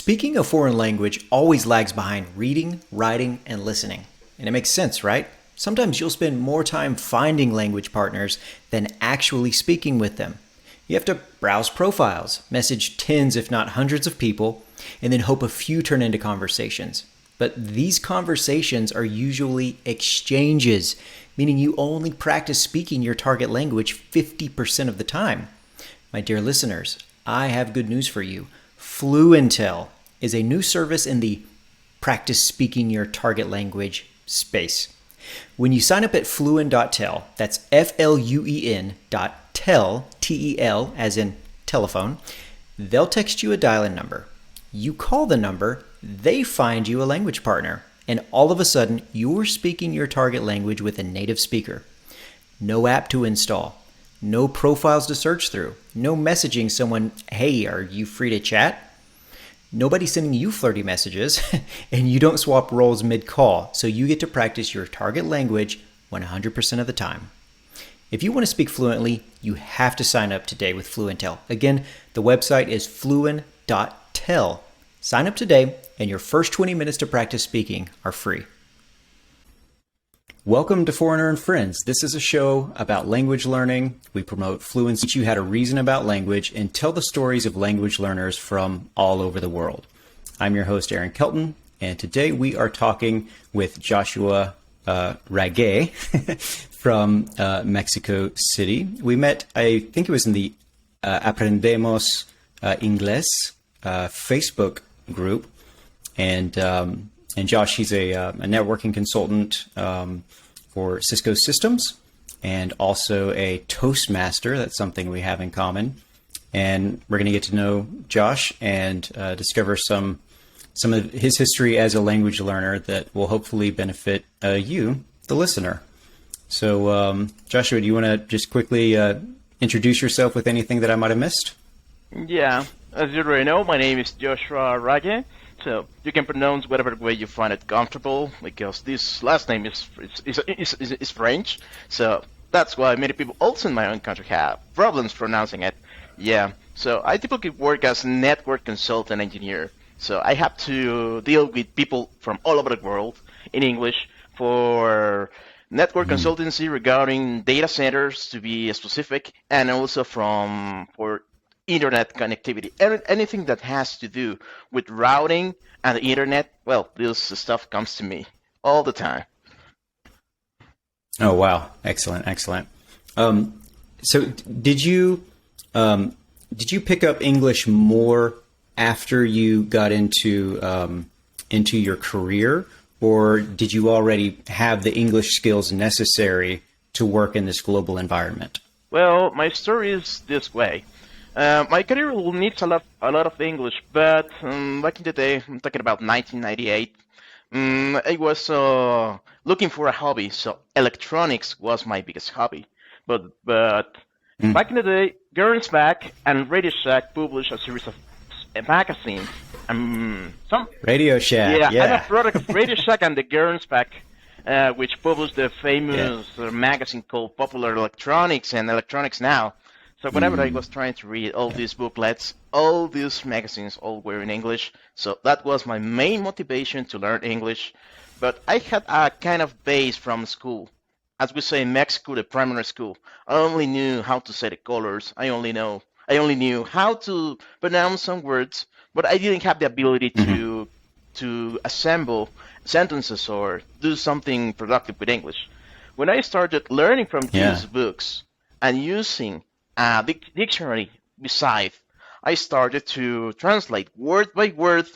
Speaking a foreign language always lags behind reading, writing, and listening. And it makes sense, right? Sometimes you'll spend more time finding language partners than actually speaking with them. You have to browse profiles, message tens if not hundreds of people, and then hope a few turn into conversations. But these conversations are usually exchanges, meaning you only practice speaking your target language 50% of the time. My dear listeners, I have good news for you. Fluentel is a new service in the practice speaking your target language space. When you sign up at fluen.tel, that's fluen.tel, T-E-L, as in telephone, they'll text you a dial-in number. You call the number, they find you a language partner, and all of a sudden, you're speaking your target language with a native speaker. No app to install. No profiles to search through. No messaging someone, hey, are you free to chat? Nobody sending you flirty messages, and you don't swap roles mid-call, so you get to practice your target language 100% of the time. If you want to speak fluently, you have to sign up today with Fluentel. Again, the website is fluen.tel. Sign up today, and your first 20 minutes to practice speaking are free. Welcome to Foreigner and Friends. This is a show about language learning. We promote fluency, teach you how to reason about language, and tell the stories of language learners from all over the world. I'm your host, Aaron Kelton, and today we are talking with Joshue Rague from Mexico City. We met, I think it was in the Aprendemos Inglés Facebook group, and Josh, he's a networking consultant for Cisco systems and also a Toastmaster. That's something we have in common. And we're going to get to know Josh and discover some of his history as a language learner that will hopefully benefit you, the listener. So, Joshua, do you want to just quickly introduce yourself with anything that I might have missed? Yeah, as you already know, my name is Joshue Rague. So you can pronounce whatever way you find it comfortable, because this last name is French. So that's why many people also in my own country have problems pronouncing it. Yeah. So I typically work as a network consultant engineer. So I have to deal with people from all over the world in English for network consultancy regarding data centers, to be specific, and also for internet connectivity. Anything that has to do with routing and the internet, well, this stuff comes to me all the time. Oh, wow. Excellent. So did you pick up English more after you got into your career, or did you already have the English skills necessary to work in this global environment? Well, my story is this way. My career needs a lot of English, but back in the day, I'm talking about 1998, I was looking for a hobby, so electronics was my biggest hobby. But back in the day, Back and Radio Shack published a series of magazines. Radio Shack, yeah. I'm a product of Radio Shack and the Back, which published the famous magazine called Popular Electronics and Electronics Now. So whenever I was trying to read all these booklets, all these magazines, all were in English. So that was my main motivation to learn English. But I had a kind of base from school. As we say in Mexico, the primary school. I only knew how to say the colors. I only knew how to pronounce some words, but I didn't have the ability to assemble sentences or do something productive with English. When I started learning from these books and using a dictionary beside, I started to translate word by word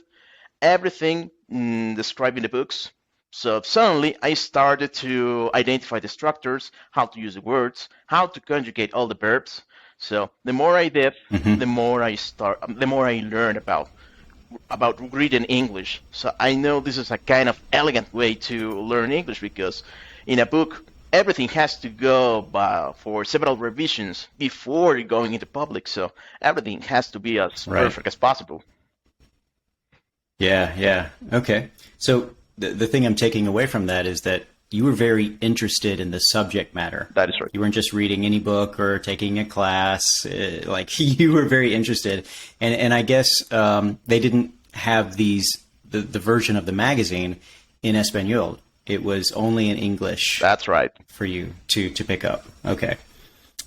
everything described in the books. So suddenly I started to identify the structures, how to use the words, how to conjugate all the verbs. So the more I did, the more I learned about reading English. So I know this is a kind of elegant way to learn English, because in a book, everything has to go for several revisions before going into public, so everything has to be as perfect as possible. Yeah. Okay. So the thing I'm taking away from that is that you were very interested in the subject matter. That is right. You weren't just reading any book or taking a class. You were very interested. And I guess they didn't have the version of the magazine in Espanol. It was only in English. That's right. For you to pick up. Okay.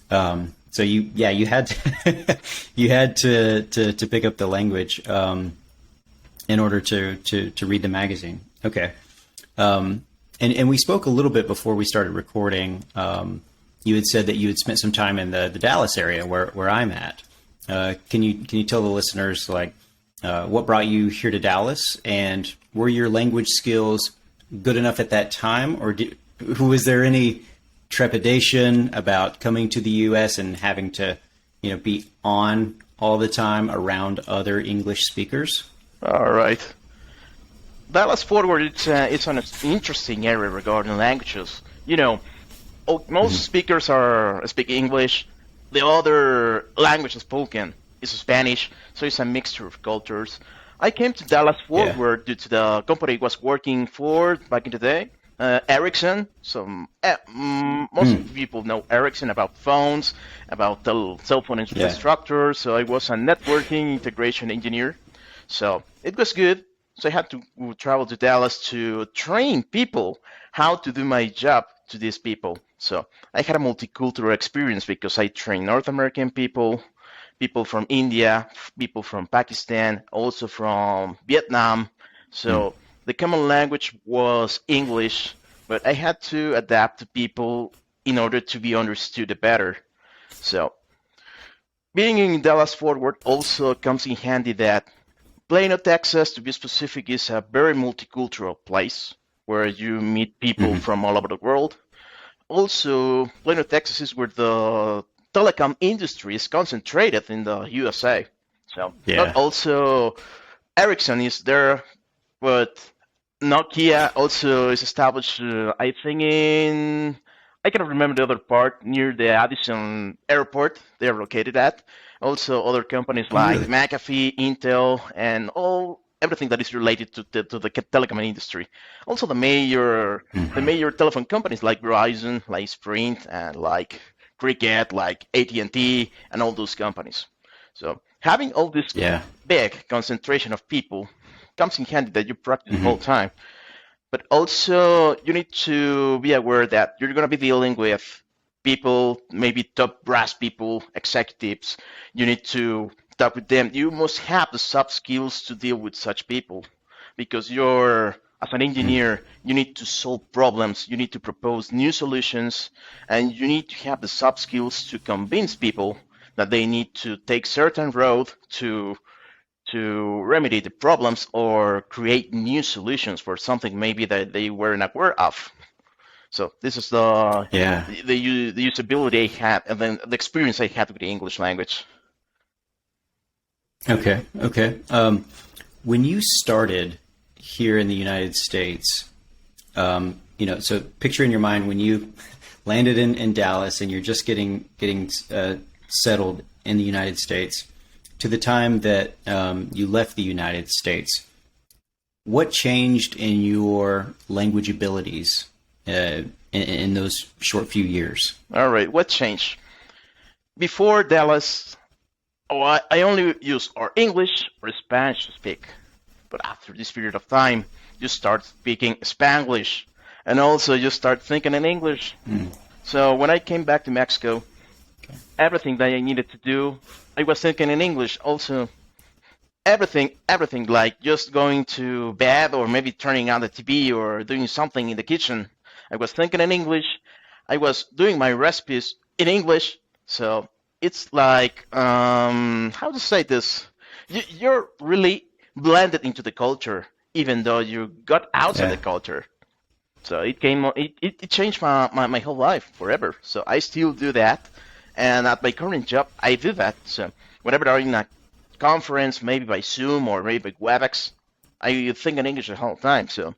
So you had to, you had to pick up the language in order to read the magazine. Okay. And we spoke a little bit before we started recording. You had said that you had spent some time in the Dallas area where I'm at. Can you tell the listeners what brought you here to Dallas, and were your language skills good enough at that time, or was there any trepidation about coming to the U.S. and having to, be on all the time around other English speakers? All right. Dallas Fort Worth, it's an interesting area regarding languages. Most speakers speak English. The other language spoken is Spanish, so it's a mixture of cultures. I came to Dallas Fort Worth due to the company I was working for back in the day, Ericsson. So most of people know Ericsson about phones, about the cell phone infrastructure. So I was a networking integration engineer. So it was good. So I had to travel to Dallas to train people how to do my job to these people. So I had a multicultural experience because I trained North American people, people from India, people from Pakistan, also from Vietnam. So the common language was English, but I had to adapt to people in order to be understood better. So being in Dallas-Fort Worth also comes in handy that Plano, Texas, to be specific, is a very multicultural place where you meet people from all over the world. Also, Plano, Texas is where the telecom industry is concentrated in the USA. So, but also Ericsson is there, but Nokia also is established, I think I cannot remember the other part, near the Addison airport they are located at. Also other companies like McAfee, Intel, and everything that is related to the telecom industry. Also the major telephone companies like Verizon, like Sprint, and like Cricket, like AT&T, and all those companies. So having all this big concentration of people comes in handy that you practice the whole time. But also you need to be aware that you're going to be dealing with people, maybe top brass people, executives. You need to talk with them. You must have the soft skills to deal with such people, because as an engineer, you need to solve problems, you need to propose new solutions, and you need to have the soft skills to convince people that they need to take certain road to remedy the problems or create new solutions for something maybe that they weren't aware of. So this is the usability I had, and then the experience I had with the English language. Okay. When you started here in the United States, so picture in your mind when you landed in Dallas and you're just getting settled in the United States to the time that you left the United States. What changed in your language abilities in those short few years? All right, what changed? Before Dallas, I only used English or Spanish to speak. But after this period of time, you start speaking Spanglish, and also you start thinking in English. So when I came back to Mexico, everything that I needed to do, I was thinking in English. Also, everything like just going to bed or maybe turning on the TV or doing something in the kitchen, I was thinking in English. I was doing my recipes in English. So it's like, how to say this? You're really blended into the culture, even though you got outside the culture. So it changed my whole life forever. So I still do that. And at my current job, I do that. So whenever I'm in a conference, maybe by Zoom or maybe by WebEx, I think in English the whole time. So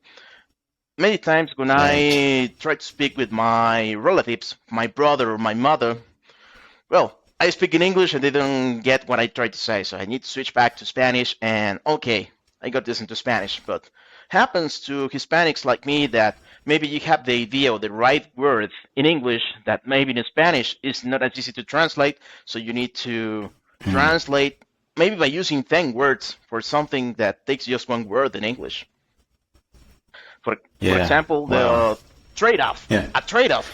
many times when I try to speak with my relatives, my brother or my mother, well, I speak in English and they don't get what I try to say. So I need to switch back to Spanish, and okay, I got this into Spanish. But happens to Hispanics like me that maybe you have the idea or the right words in English that maybe in Spanish is not as easy to translate. So you need to translate maybe by using 10 words for something that takes just one word in English. For example, the trade-off. Yeah. A trade-off.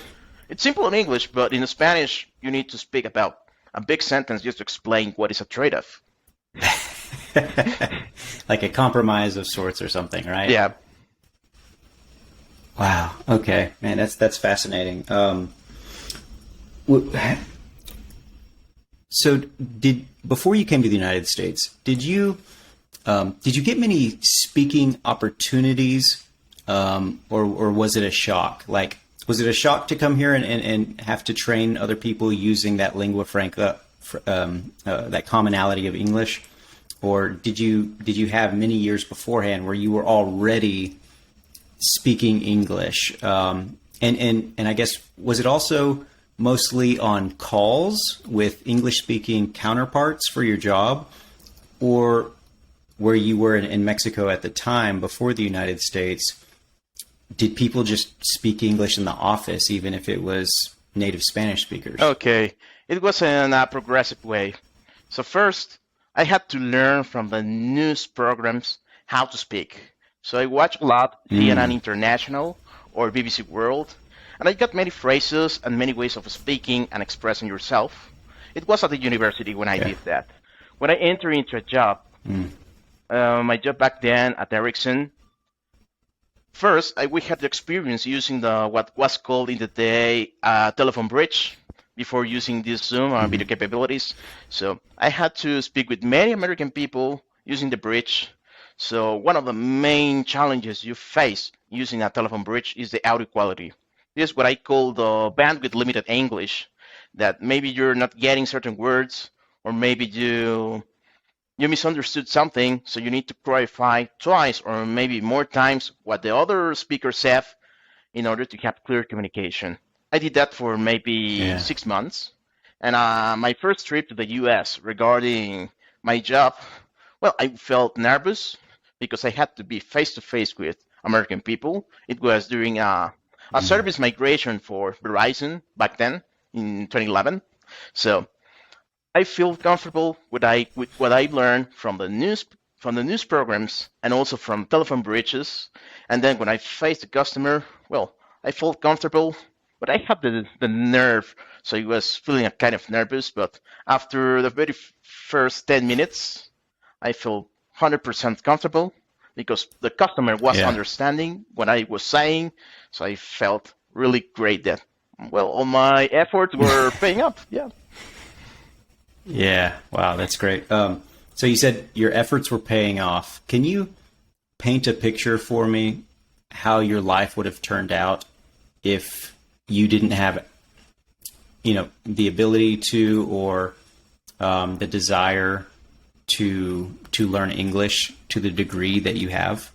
It's simple in English, but in Spanish, you need to speak about a big sentence just to explain what is a trade-off. Like a compromise of sorts or something, right? Yeah. Wow. Okay, man, that's fascinating. So, before you came to the United States, did you get many speaking opportunities, or was it a shock? Like, was it a shock to come here and have to train other people using that lingua franca, that commonality of English, or did you have many years beforehand where you were already speaking English? And I guess, was it also mostly on calls with English-speaking counterparts for your job, or where you were in Mexico at the time before the United States, did people just speak English in the office, even if it was native Spanish speakers? Okay, it was in a progressive way. So first, I had to learn from the news programs how to speak. So I watched a lot CNN International or BBC World, and I got many phrases and many ways of speaking and expressing yourself. It was at the university when I did that. When I entered into a job, my job back then at Ericsson, first we had the experience using what was called in the day telephone bridge before using this Zoom or video capabilities. So I had to speak with many American people using the bridge. So one of the main challenges you face using a telephone bridge is the audio quality. This is what I call the bandwidth limited English, that maybe you're not getting certain words, or maybe you misunderstood something, so you need to clarify twice or maybe more times what the other speaker said in order to have clear communication. I did that for maybe 6 months. And my first trip to the US regarding my job, well, I felt nervous because I had to be face-to-face with American people. It was during a service migration for Verizon back then in 2011. So I feel comfortable with what I learned from the news programs and also from telephone bridges. And then when I faced the customer, well, I felt comfortable, but I had the nerve. So I was feeling a kind of nervous. But after the very first 10 minutes, I felt 100% comfortable, because the customer was understanding what I was saying. So I felt really great that, well, all my efforts were paying up. Yeah. Yeah. Wow, that's great. So you said your efforts were paying off. Can you paint a picture for me how your life would have turned out if you didn't have, the ability to, or the desire to learn English to the degree that you have?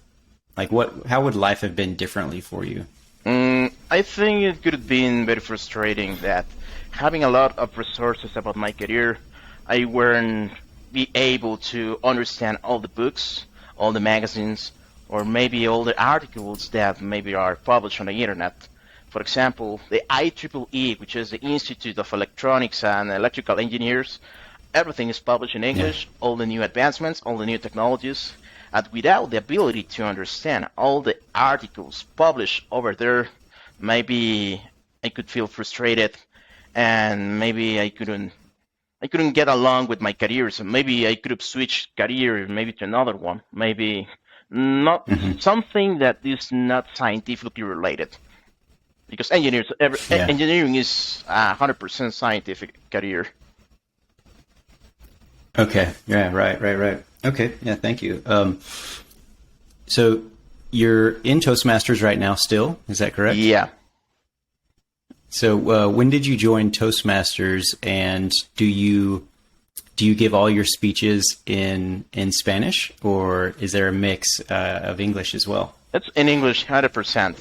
Like, how would life have been differently for you? I think it could have been very frustrating that having a lot of resources about my career, I weren't be able to understand all the books, all the magazines, or maybe all the articles that maybe are published on the internet. For example, the IEEE, which is the Institute of Electronics and Electrical Engineers, everything is published in English, all the new advancements, all the new technologies. And without the ability to understand all the articles published over there, maybe I could feel frustrated, and maybe I couldn't get along with my career. So maybe I could have switched career, maybe to another one, maybe not something that is not scientifically related. Because engineering is 100% scientific career. Okay. Yeah. Right. Okay. Yeah. Thank you. So you're in Toastmasters right now still, is that correct? Yeah. So when did you join Toastmasters, and do you give all your speeches in Spanish, or is there a mix of English as well? It's in English, 100%.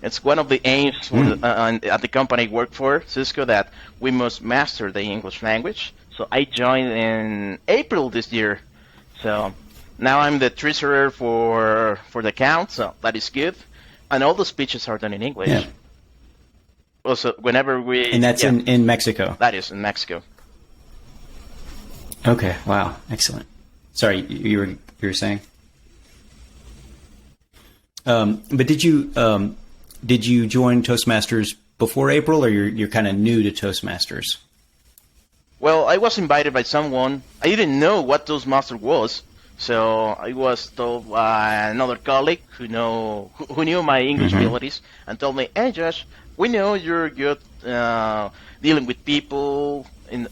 It's one of the aims at the company I work for, Cisco, that we must master the English language. So I joined in April this year. So now I'm the treasurer for the account, so that is good. And all the speeches are done in English. Yeah. Also, whenever we... And that's in Mexico? That is in Mexico. Okay. Wow. Excellent. Sorry, you were saying. But did you join Toastmasters before April, or you're kind of new to Toastmasters? Well, I was invited by someone. I didn't know what Toastmaster was, so I was told by another colleague who knew my English abilities and told me, "Hey, Josh, we know you're good dealing with people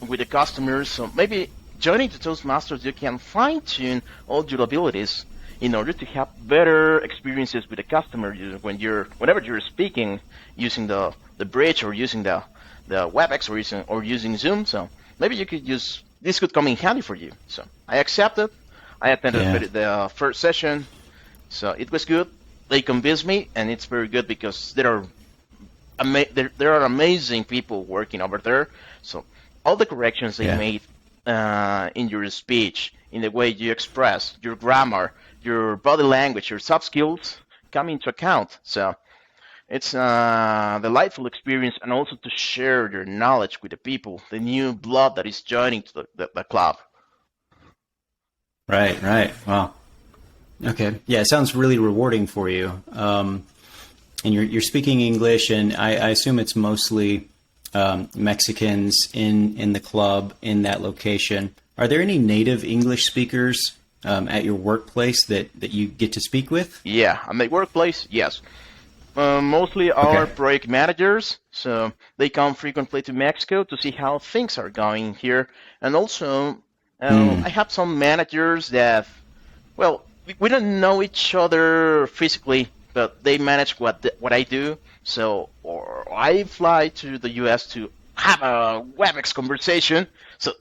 with the customers, so maybe joining the Toastmasters you can fine-tune all your abilities in order to have better experiences with the customer whenever you're speaking using the bridge or using the WebEx or using Zoom. So maybe this could come in handy for you." So I accepted. I attended the first session, so it was good. They convinced me, and it's very good because there are amazing people working over there. So all the corrections they made in your speech, in the way you express, your grammar, your body language, your soft skills come into account. So it's a delightful experience, and also to share your knowledge with the people, the new blood that is joining to the club. Right. Wow. Okay. Yeah, it sounds really rewarding for you. And you're speaking English, and I assume it's mostly Mexicans in the club in that location. Are there any native English speakers at your workplace that you get to speak with? Yeah, at my workplace, yes. Mostly our project managers, so they come frequently to Mexico to see how things are going here. And also, I have some managers that, well, we don't know each other physically, but they manage what I do. So, or I fly to the U.S. to have a WebEx conversation, so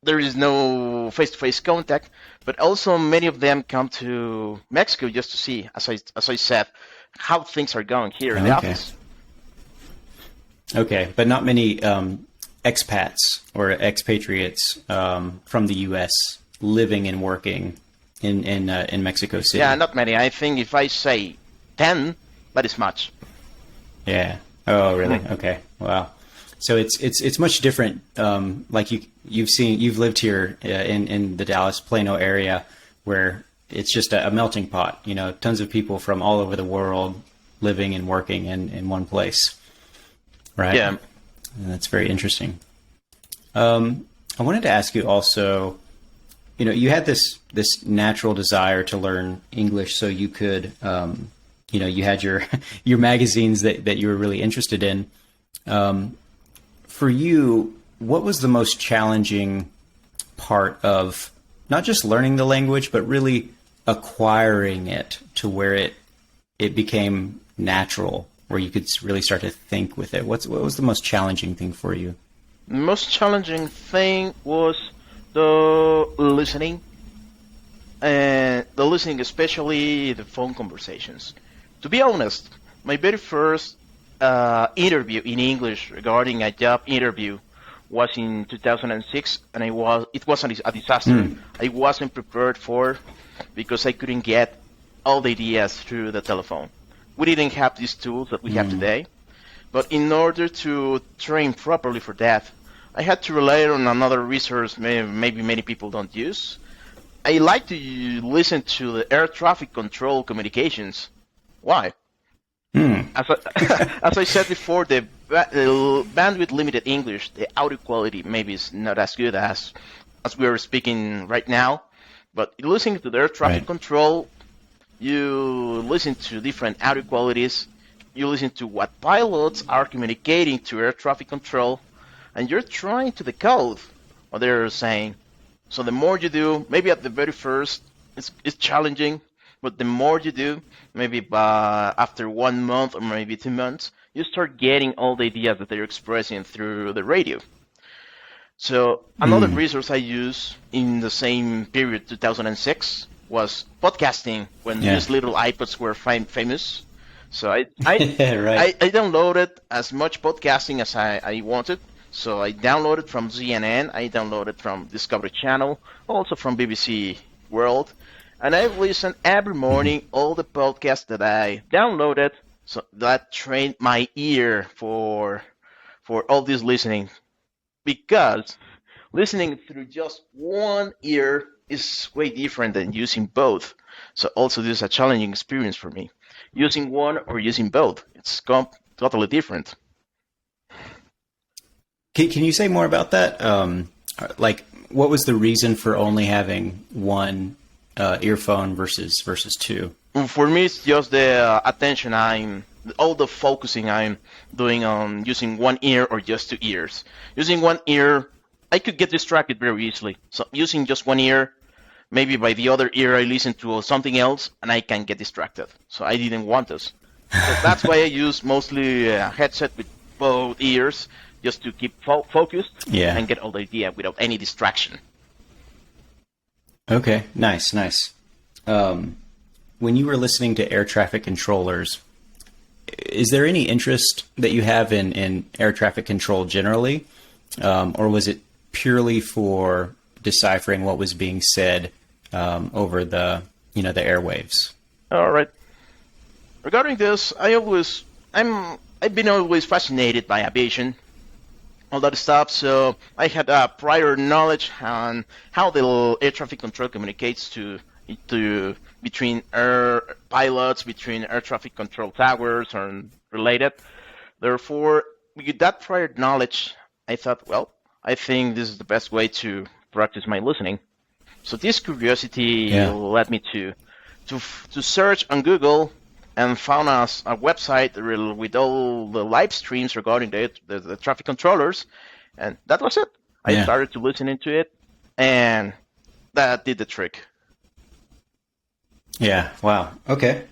there is no face-to-face contact. But also, many of them come to Mexico just to see, as I said, how things are going here in the office. Okay, but not many expats or expatriates from the U.S. living and working in Mexico City. Yeah, not many. I think if I say 10, that is much. Yeah. Oh, really? Okay. Wow. So it's much different. Like you've lived here in the Dallas Plano area, where it's just a melting pot. You know, tons of people from all over the world living and working in one place. Right. Yeah. And that's very interesting. I wanted to ask you also, you know, you had this natural desire to learn English so you could, you know, you had your magazines that you were really interested in. For you, what was the most challenging part of not just learning the language, but really acquiring it to where it became natural, where you could really start to think with it? What was the most challenging thing for you? The most challenging thing was the listening, and the listening, especially the phone conversations. To be honest, my very first interview in English regarding a job interview was in 2006, and it was a disaster. I wasn't prepared for, because I couldn't get all the ideas through the telephone. We didn't have these tools that we have today, but in order to train properly for that, I had to rely on another resource maybe many people don't use. I like to listen to the air traffic control communications. Why? As I said before, the bandwidth limited English, the audio quality maybe is not as good as we are speaking right now. But listening to the air traffic control, you listen to different audio qualities. You listen to what pilots are communicating to air traffic control, and you're trying to decode what they're saying. So the more you do, maybe at the very first, it's challenging. But the more you do, maybe after 1 month or maybe 2 months, you start getting all the ideas that they're expressing through the radio. So another resource I used in the same period, 2006, was podcasting, when these little iPods were famous. So I downloaded as much podcasting as I wanted. So I downloaded from CNN, I downloaded from Discovery Channel, also from BBC World. And I listen every morning all the podcasts that I downloaded, so that trained my ear for all this listening. Because listening through just one ear is way different than using both. So also this is a challenging experience for me. Using one or using both, it's totally different. Can you say more about that? Like, what was the reason for only having one earphone versus two? For me, it's just the attention all the focusing I'm doing on using one ear or just two ears. Using one ear, I could get distracted very easily. So using just one ear, maybe by the other ear I listen to something else and I can get distracted. So I didn't want this. So that's why I use mostly a headset with both ears, just to keep focused and get all the idea without any distraction. Okay, nice. When you were listening to air traffic controllers, is there any interest that you have in air traffic control generally, or was it purely for deciphering what was being said over the airwaves? All right. Regarding this, I've been always fascinated by aviation, all that stuff. So I had a prior knowledge on how the air traffic control communicates between air pilots, between air traffic control towers, and related. Therefore, with that prior knowledge, I thought, well, I think this is the best way to practice my listening. So this curiosity led me to search on Google and found a website with all the live streams regarding the traffic controllers, and that was it. I started to listen into it, and that did the trick. Yeah. Wow. Okay.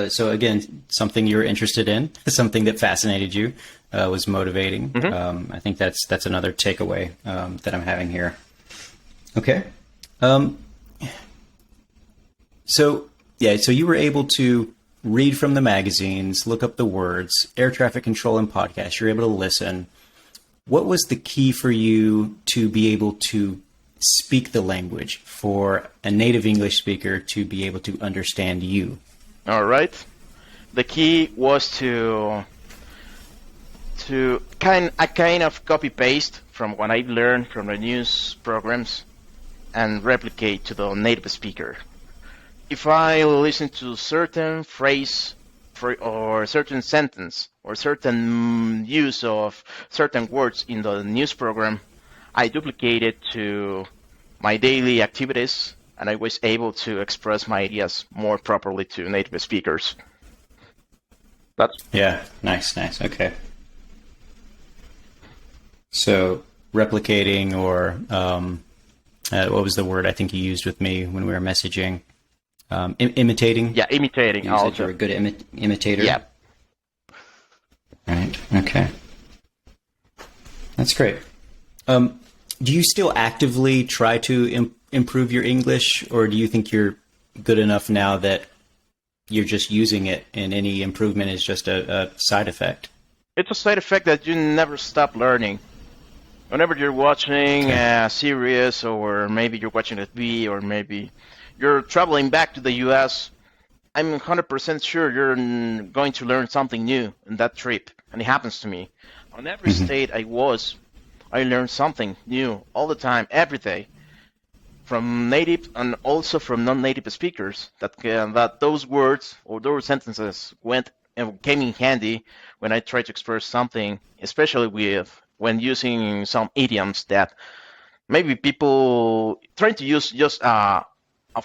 So again, something you were interested in, something that fascinated you, was motivating. Mm-hmm. I think that's another takeaway that I'm having here. Okay. So you were able to read from the magazines, look up the words, air traffic control and podcasts. You're able to listen. What was the key for you to be able to speak the language, for a native English speaker to be able to understand you? All right. The key was to kind of copy paste from what I've learned from the news programs and replicate to the native speaker. If I listen to certain phrase or certain sentence or certain use of certain words in the news program, I duplicate it to my daily activities, and I was able to express my ideas more properly to native speakers. Nice. Okay. So replicating, or what was the word I think you used with me when we were messaging? Imitating. Yeah, imitating. You said you're a good imitator. Yeah. Right. Okay. That's great. Do you still actively try to improve your English, or do you think you're good enough now that you're just using it and any improvement is just a side effect? It's a side effect that you never stop learning. Whenever you're watching a series, or maybe you're watching a TV, or maybe you're traveling back to the U.S., I'm 100% sure you're going to learn something new in that trip. And it happens to me. On every state I learned something new all the time, every day, from native and also from non-native speakers, that those words or those sentences came in handy when I tried to express something, especially when using some idioms that maybe people trying to use just a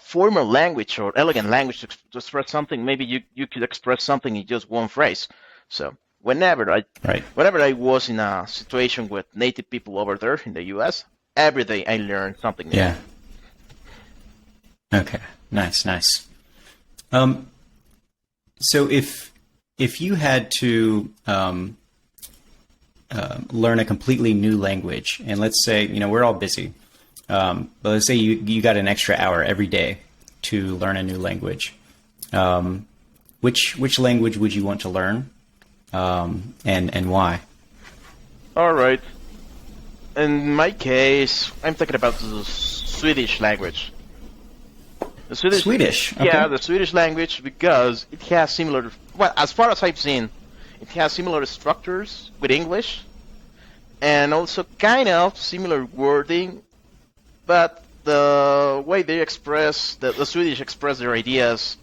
formal language or elegant language to express something. Maybe you could express something in just one phrase. So whenever I was in a situation with native people over there in the U.S., every day I learned something new. Yeah. Okay. Nice. So if you had to learn a completely new language, and let's say, we're all busy, but let's say you got an extra hour every day to learn a new language, which language would you want to learn, and why? All right. In my case, I'm thinking about the Swedish language. The Swedish? Okay. Yeah, the Swedish language, because it has similar, well, as far as I've seen, it has similar structures with English. and also kind of similar wording, but the way they express, the Swedish express their ideas,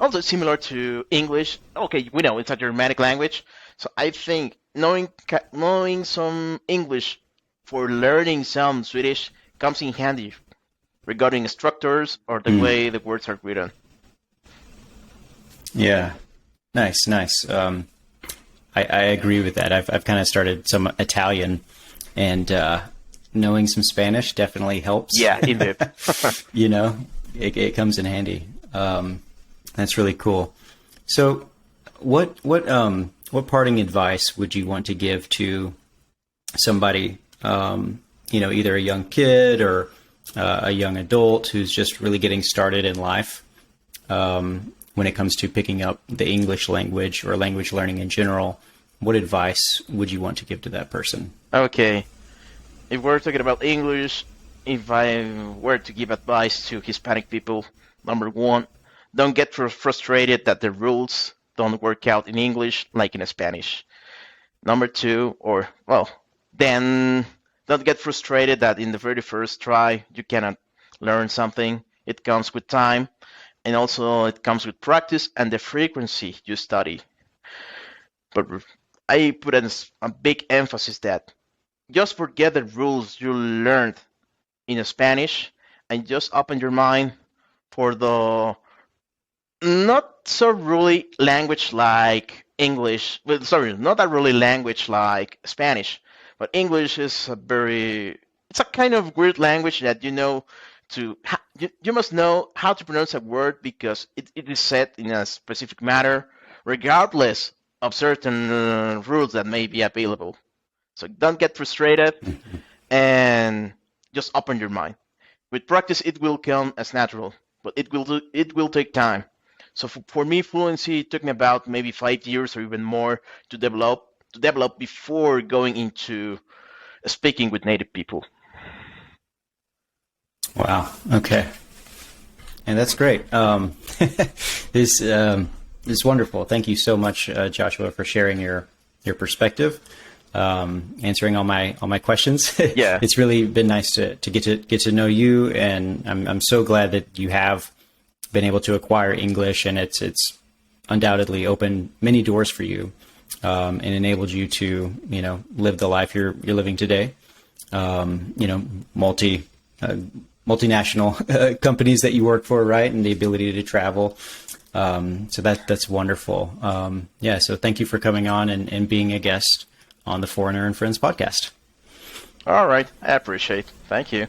also similar to English. Okay, we know it's a Germanic language, so I think knowing some English for learning some Swedish comes in handy regarding structures or the way the words are written. Yeah, nice. I agree with that. I've kind of started some Italian, and knowing some Spanish definitely helps. Yeah, indeed. You know, it comes in handy. That's really cool. So, what parting advice would you want to give to somebody, either a young kid or a young adult who's just really getting started in life, when it comes to picking up the English language or language learning in general? What advice would you want to give to that person? Okay. If we're talking about English, if I were to give advice to Hispanic people, number one, don't get frustrated that the rules don't work out in English like in Spanish. Number two, then don't get frustrated that in the very first try you cannot learn something. It comes with time, and also it comes with practice and the frequency you study. But I put a big emphasis that just forget the rules you learned in Spanish and just open your mind for the not so really language like English. Well, sorry, not a really language like Spanish, but English is it's a kind of weird language that you must know how to pronounce a word because it is said in a specific manner, regardless of certain rules that may be available. So don't get frustrated and just open your mind. With practice, it will come as natural, but it will take time. So for me, fluency took me about maybe 5 years or even more to develop before going into speaking with native people. Wow. Okay. And that's great. This is wonderful. Thank you so much, Joshua, for sharing your perspective, answering all my questions. Yeah. It's really been nice to get to know you, and I'm so glad that you have been able to acquire English, and it's undoubtedly opened many doors for you, and enabled you to live the life you're living today. Multinational companies that you work for, right, and the ability to travel. So that's wonderful. So thank you for coming on and being a guest on the Foreigner and Friends podcast. All right, I appreciate it. Thank you.